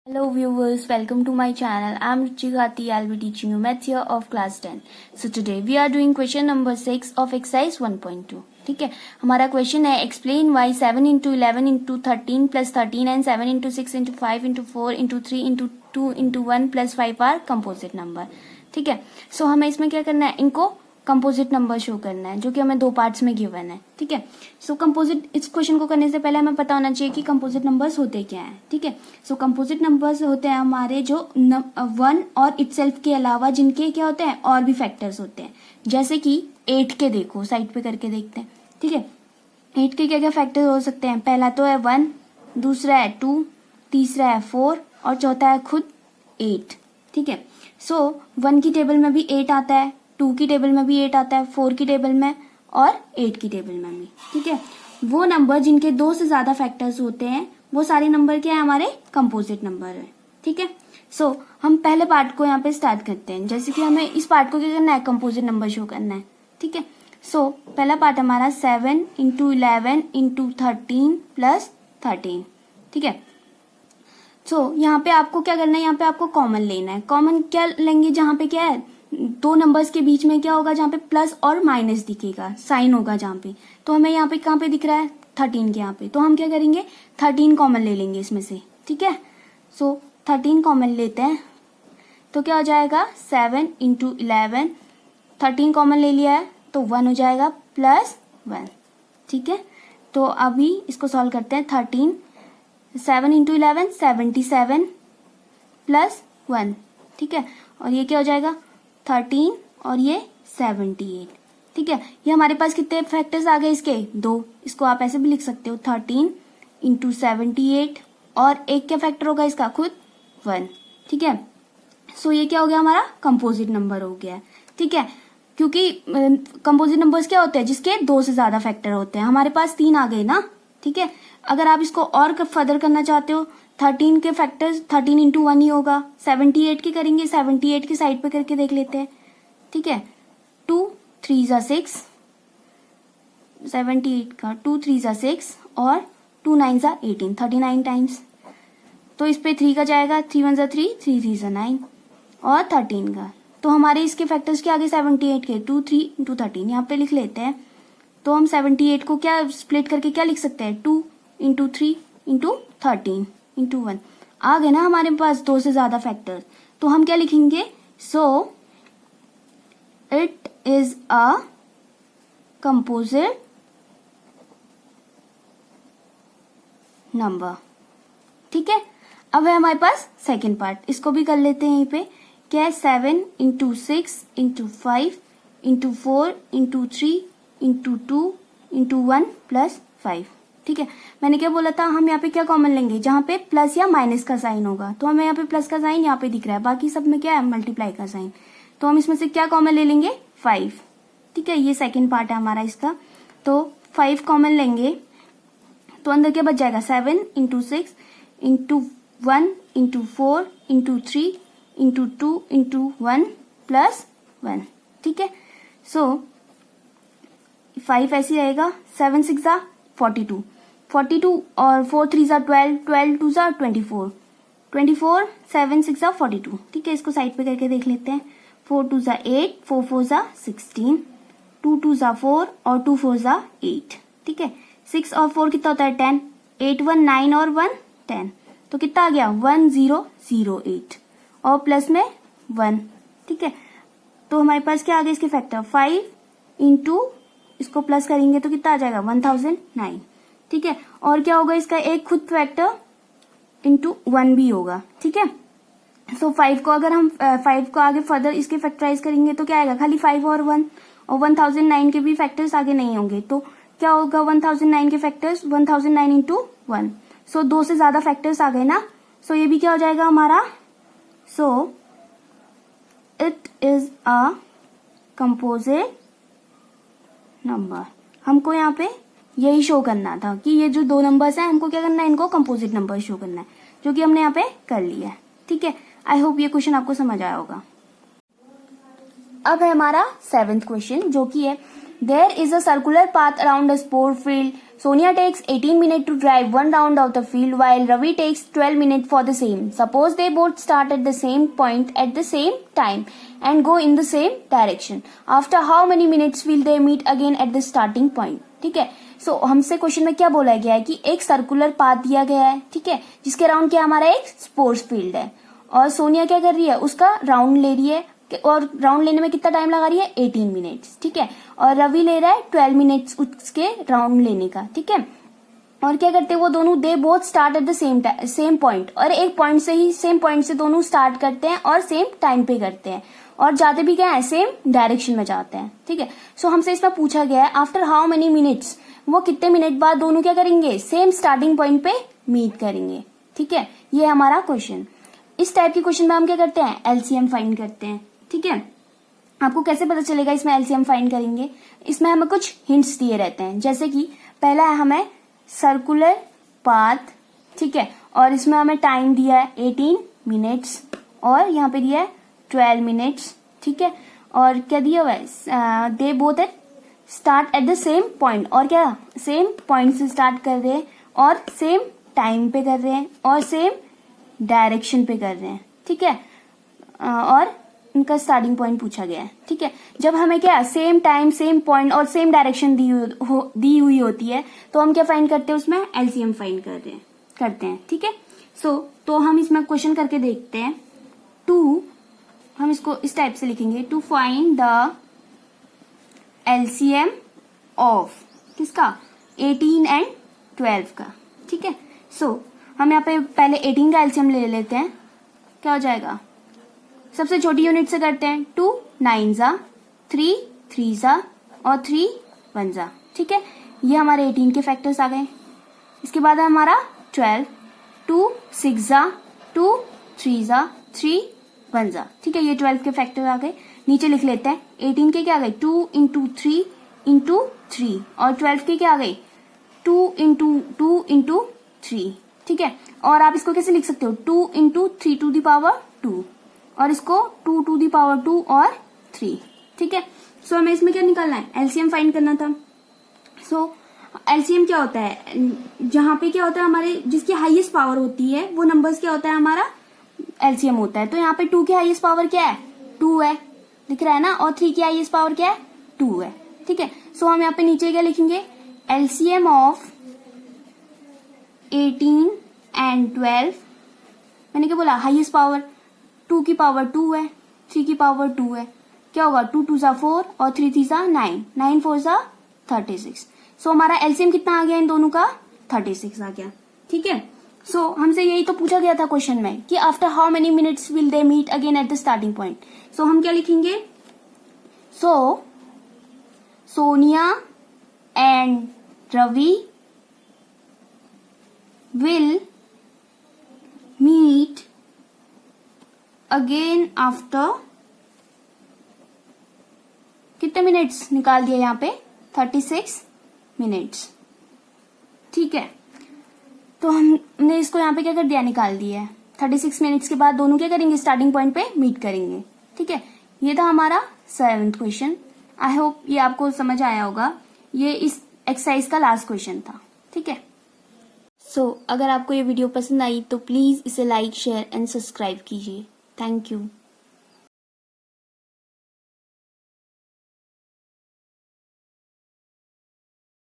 Hello viewers, welcome to my channel. I'm Ruchi Ghati. I'll be teaching you maths here of class 10. So today we are doing question number 6 of exercise 1.2. ठीक है, हमारा question है explain why 7 into 11 into 13 plus 13 and 7 into 6 into 5 into 4 into 3 into 2 into 1 plus 5 are composite number. ठीक है, सो हमें इसमें क्या करना है, इनको कंपोजिट नंबर शो करना है जो कि हमें दो पार्ट्स में गिवन है. ठीक है, सो कंपोजिट इस क्वेश्चन को करने से पहले हमें पता होना चाहिए कि कंपोजिट नंबर्स होते क्या हैं. ठीक है, सो कंपोजिट नंबर्स होते हैं हमारे जो 1 और इटसेल्फ के अलावा जिनके क्या होते हैं और भी फैक्टर्स होते हैं. जैसे कि 8 के देखो, साइड पे करके देखते हैं. ठीक है, 8 के क्या क्या फैक्टर्स हो सकते हैं. पहला तो है 1, दूसरा है 2, तीसरा है 4 और चौथा है खुद 8. ठीक है, सो 1 की टेबल में भी 8 आता है, 2 की टेबल में भी 8 आता है, 4 की टेबल में और 8 की टेबल में भी. ठीक है, वो नंबर जिनके 2 से ज्यादा फैक्टर्स होते हैं वो सारे नंबर क्या है, हमारे कंपोजिट नंबर है. ठीक है, सो हम पहले पार्ट को यहाँ पे स्टार्ट करते हैं. जैसे कि हमें इस पार्ट को क्या करना है, कंपोजिट नंबर शो करना है. ठीक है, सो पहला पार्ट हमारा 7 इंटू 11 इंटू 13 प्लस 13. ठीक है, सो यहाँ पे आपको क्या करना है, यहाँ पे आपको कॉमन लेना है. कॉमन क्या लेंगे, जहाँ पे क्या है दो नंबर्स के बीच में क्या होगा, जहाँ पे प्लस और माइनस दिखेगा, साइन होगा जहाँ पे. तो हमें यहाँ पे कहाँ पे दिख रहा है, 13 के यहाँ पे. तो हम क्या करेंगे, 13 कॉमन ले लेंगे इसमें से. ठीक है, सो 13 कॉमन लेते हैं तो क्या हो जाएगा 7 इंटू 11. 13 कॉमन ले लिया है तो 1 हो जाएगा प्लस 1. ठीक है, तो अभी इसको सॉल्व करते हैं. 13 7 इंटू 11 77 प्लस 1. ठीक है, और ये क्या हो जाएगा 13 और ये 78. ठीक है, ये हमारे पास कितने फैक्टर्स आ गए इसके, 2. इसको आप ऐसे भी लिख सकते हो 13 इंटू 78 और एक क्या फैक्टर होगा इसका, खुद 1. ठीक है, सो ये क्या हो गया, हमारा कंपोजिट नंबर हो गया. ठीक है, क्योंकि कंपोजिट नंबर्स क्या होते हैं, जिसके 2 से ज्यादा फैक्टर होते हैं. हमारे पास 3 आ गए ना. ठीक है, अगर आप इसको और फर्दर करना चाहते हो, 13 के फैक्टर्स 13 इंटू 1 ही होगा. 78 के करेंगे, 78 की साइड पे करके देख लेते हैं. ठीक है, 2 3 जा 6, 78 का 2 3 जा 6 और 2 9 जा 18, 39 टाइम्स. तो इस पे 3 का जाएगा, 3 1 जा 3, 3 3 जा 9 और 13 का. तो हमारे इसके फैक्टर्स क्या आगे 78 के 2 3 इंटू 13 यहाँ पे लिख लेते हैं. तो हम 78 को क्या स्प्लिट करके क्या लिख सकते हैं, 2 इंटू 3 इंटू 13 इंटू 1. आ गए ना हमारे पास 2 से ज्यादा फैक्टर्स. तो हम क्या लिखेंगे, so it is a composite number. ठीक है, अब है हमारे पास सेकेंड पार्ट, इसको भी कर लेते हैं. यहीं पे क्या है, 7 into 6 into 5 into 4 into 3 into 2 into 1 plus 5. ठीक है, मैंने क्या बोला था, हम यहाँ पे क्या कॉमन लेंगे, जहाँ पे प्लस या माइनस का साइन होगा. तो हमें यहाँ पे प्लस का साइन यहाँ पे दिख रहा है, बाकी सब में क्या है मल्टीप्लाई का साइन. तो हम इसमें से क्या कॉमन ले लेंगे, 5. ठीक है, ये सेकंड पार्ट है हमारा इसका. तो 5 कॉमन लेंगे तो अंदर क्या बच जाएगा, 7 into 6 into 1 into 4 into 3 into 2 into 1 plus 1. ठीक है, सो 5 ऐसे रहेगा, 7 6 जा 42, 42 और 4 3 जा 12, 12 2 जा 24, 24 7 6 जा 42. ठीक है, इसको साइड पे करके देख लेते हैं. 4 2 जा 8, 4 4 जा 16, 2 2 जा 4 और 2 4 जा 8. ठीक है, 6 और 4 कितना होता है 10, 8 1 9 और 1 10. तो कितना आ गया 1008 और प्लस में 1. ठीक है, तो हमारे पास क्या आ गया इसके फैक्टर, 5 इंटू इसको प्लस करेंगे तो कितना आ जाएगा 1009. ठीक है, और क्या होगा इसका एक खुद फैक्टर इंटू 1 भी होगा. ठीक है, सो 5 को अगर हम 5 को आगे फर्दर इसके फैक्टराइज करेंगे तो क्या आएगा, खाली 5 और 1 और 1009 के भी फैक्टर्स आगे नहीं होंगे. तो क्या होगा 1009 के फैक्टर्स 1009 इंटू 1. सो 2 से ज्यादा फैक्टर्स आ गए ना. सो ये भी क्या हो जाएगा हमारा, so it is a composite number. हमको यहाँ पे यही शो करना था कि ये जो 2 नंबर्स हैं हमको क्या करना है, इनको कंपोजिट नंबर शो करना है, जो कि हमने यहाँ पे कर लिया है. ठीक है, आई होप ये क्वेश्चन आपको समझ आया होगा. अब है हमारा 7th क्वेश्चन, जो कि है There is a circular path around a sport field. Sonia takes 18 minutes to drive one round of the field while Ravi takes 12 minutes for the same. Suppose they both start at the same point at the same time and go in the same direction. After how many minutes will they meet again at the starting point? ठीक है. सो हमसे question में क्या बोला गया है कि एक सर्कुलर पाथ दिया गया है, ठीक है, जिसके राउंड क्या हमारा एक स्पोर्ट्स फील्ड है और सोनिया क्या कर रही है, उसका राउंड ले रही है और राउंड लेने में कितना टाइम लगा रही है, 18 मिनट्स, ठीक है, और रवि ले रहा है 12 मिनट्स उसके राउंड लेने का, ठीक है. और क्या करते हैं वो दोनों, they both start at the same point, और एक पॉइंट से ही सेम पॉइंट से दोनों स्टार्ट करते हैं और सेम टाइम पे करते हैं और जाते भी क्या है, सेम डायरेक्शन में जाते हैं, ठीक है. सो हमसे इसमें पूछा गया है आफ्टर हाउ मेनी मिनट्स, वो कितने मिनट बाद दोनों क्या करेंगे, सेम स्टार्टिंग पॉइंट पे मीट करेंगे, ठीक है. ये हमारा क्वेश्चन. इस टाइप के क्वेश्चन में हम क्या करते हैं, एलसीएम फाइंड करते हैं, ठीक है. आपको कैसे पता चलेगा इसमें एलसीएम फाइंड करेंगे, इसमें हमें कुछ हिंट्स दिए रहते हैं, जैसे कि पहला है हमें सर्कुलर पाथ, ठीक है, और इसमें हमें टाइम दिया है 18 मिनट्स और यहाँ पे दिया है 12 मिनट्स, ठीक है, और क्या दिया हुआ है, they both at start at the same point, और क्या सेम पॉइंट से स्टार्ट कर रहे हैं और सेम टाइम पे कर रहे हैं और सेम डायरेक्शन पे कर रहे हैं, ठीक है, और इनका स्टार्टिंग पॉइंट पूछा गया है, ठीक है. जब हमें क्या सेम टाइम सेम पॉइंट और सेम डायरेक्शन दी हुई होती है तो हम क्या फाइंड करते हैं, उसमें एलसीएम फाइंड करते हैं, ठीक है. तो हम इसमें क्वेश्चन करके देखते हैं. हम इसको इस टाइप से लिखेंगे, to find the LCM of किसका, 18 एंड 12 का, ठीक है. हम यहाँ पे पहले 18 का एलसीएम ले लेते हैं. क्या हो जाएगा, सबसे छोटी यूनिट से करते हैं, 2 9 जा, 3 3 जा और 3 1 जा, ठीक है. ये हमारे 18 के फैक्टर्स आ गए. इसके बाद है हमारा 12, 2 6 जा, 2 3 जा, 3 1 जा, ठीक है. ये 12 के फैक्टर आ गए. नीचे लिख लेते हैं, 18 के क्या आ गए, 2 इंटू 3 इंटू 3 और 12 के क्या आ गए, 2 इंटू 3, ठीक है. और आप इसको कैसे लिख सकते हो, 2 इंटू 3 टू द पावर 2 और इसको 2 टू दी पावर 2 और 3, ठीक है. हमें इसमें क्या निकालना है, एलसीएम फाइंड करना था. एलसीएम क्या होता है, जहां पे क्या होता है हमारे, जिसकी हाईएस्ट पावर होती है वो नंबर्स क्या होता है हमारा एलसीएम होता है. तो यहाँ पे 2 की हाईएस्ट पावर क्या है, 2 है, दिख रहा है ना, और 3 की हाईएस्ट पावर क्या है, 2 है, ठीक है. हम यहाँ पे नीचे क्या लिखेंगे, एलसीएम ऑफ 18 एंड 12, मैंने क्या बोला, हाईएस्ट पावर 2 की पावर 2 है, 3 की पावर 2 है, क्या होगा, 2 2 जा 4 और 3 3 जा 9, 9 4 जा 36. हमारा एलसीएम कितना आ गया इन दोनों का, 36 आ गया, ठीक है. हमसे यही तो पूछा गया था क्वेश्चन में कि after how many minutes will they meet again at the starting point. हम क्या लिखेंगे, Sonia and Ravi will meet again after कितने मिनट्स निकाल दिया यहाँ पे, 36 मिनट्स, ठीक है. तो हमने इसको यहाँ पे क्या कर दिया, निकाल दिया है. 36 मिनट्स के बाद दोनों क्या करेंगे, स्टार्टिंग पॉइंट पे मीट करेंगे, ठीक है. ये था हमारा 7th क्वेश्चन. आई होप ये आपको समझ आया होगा. ये इस एक्सरसाइज का लास्ट क्वेश्चन था, ठीक है. अगर आपको ये वीडियो पसंद आई तो प्लीज इसे लाइक शेयर एंड सब्सक्राइब कीजिए. Thank you.